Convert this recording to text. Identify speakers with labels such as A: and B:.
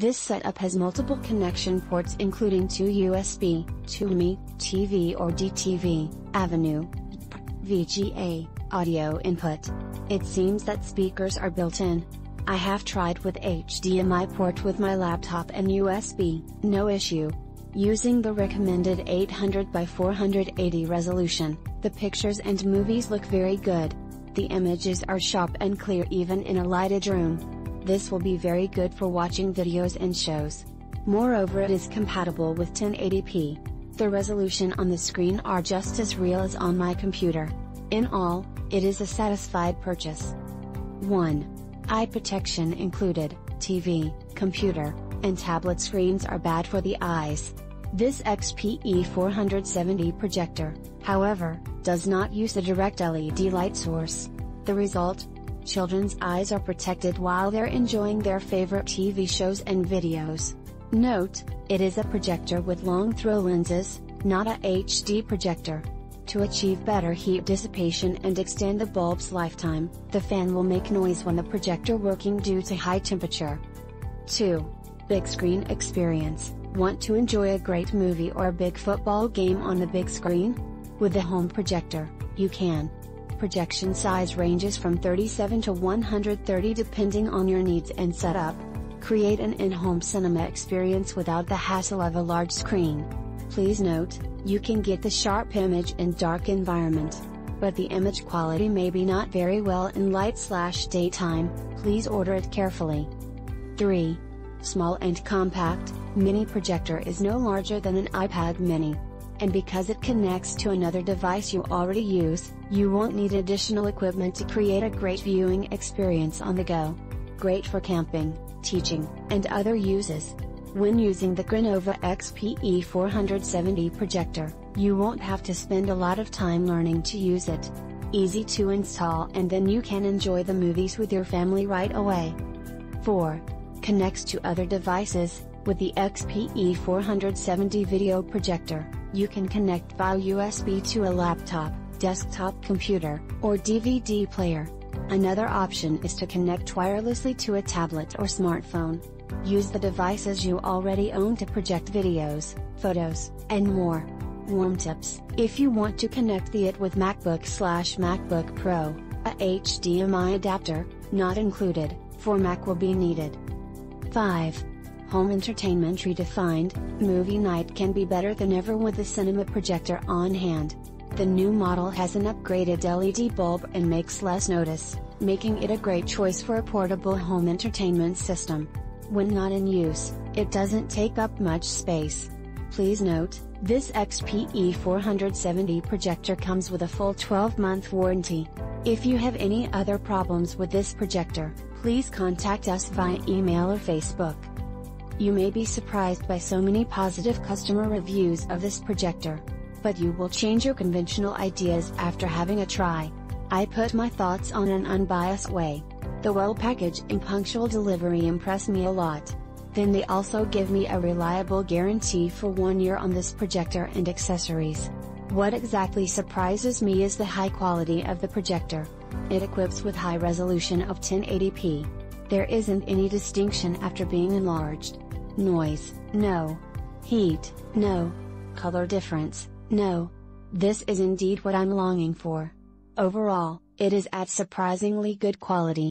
A: This setup has multiple connection ports including 2 USB, 2 HDMI, TV or DTV, Avenue, VGA, audio input. It seems that speakers are built in. I have tried with HDMI port with my laptop and USB, no issue. Using the recommended 800 by 480 resolution, the pictures and movies look very good. The images are sharp and clear even in a lighted room. This will be very good for watching videos and shows. Moreover, it is compatible with 1080p. The resolution on the screen are just as real as on my computer. In all, it is a satisfied purchase. 1. Eye protection included. TV, computer, and tablet screens are bad for the eyes. This XPE 470 projector, however, does not use a direct LED light source. The result? Children's eyes are protected while they're enjoying their favorite TV shows and videos. Note, it is a projector with long throw lenses, not a HD projector. To achieve better heat dissipation and extend the bulb's lifetime, the fan will make noise when the projector working due to high temperature. 2. Big screen experience. Want to enjoy a great movie or a big football game on the big screen? With the home projector, you can. Projection size ranges from 37 to 130 depending on your needs and setup. Create an in-home cinema experience without the hassle of a large screen. Please note, you can get the sharp image in dark environment. But the image quality may be not very well in light/daytime, please order it carefully. 3. Small and compact, mini projector is no larger than an iPad mini. And because it connects to another device you already use, you won't need additional equipment to create a great viewing experience on the go. Great for camping, teaching, and other uses. When using the Grenova XPE 470 projector, you won't have to spend a lot of time learning to use it. Easy to install and then you can enjoy the movies with your family right away. 4. Connects to other devices. With the XPE 470 video projector, you can connect via USB to a laptop, desktop computer, or DVD player. Another option is to connect wirelessly to a tablet or smartphone. Use the devices you already own to project videos, photos, and more. Warm tips: if you want to connect it with MacBook/MacBook Pro, a HDMI adapter, not included, for Mac will be needed. 5. Home entertainment redefined. Movie night can be better than ever with the cinema projector on hand. The new model has an upgraded LED bulb and makes less noise, making it a great choice for a portable home entertainment system. When not in use, it doesn't take up much space. Please note, this XPE 470 projector comes with a full 12-month warranty. If you have any other problems with this projector, please contact us via email or Facebook. You may be surprised by so many positive customer reviews of this projector. But you will change your conventional ideas after having a try. I put my thoughts on an unbiased way. The well packaged and punctual delivery impress me a lot. Then they also give me a reliable guarantee for 1 year on this projector and accessories. What exactly surprises me is the high quality of the projector. It equips with high resolution of 1080p. There isn't any distinction after being enlarged. Noise, no. Heat, no. Color difference, no. This is indeed what I'm longing for. Overall, it is at surprisingly good quality.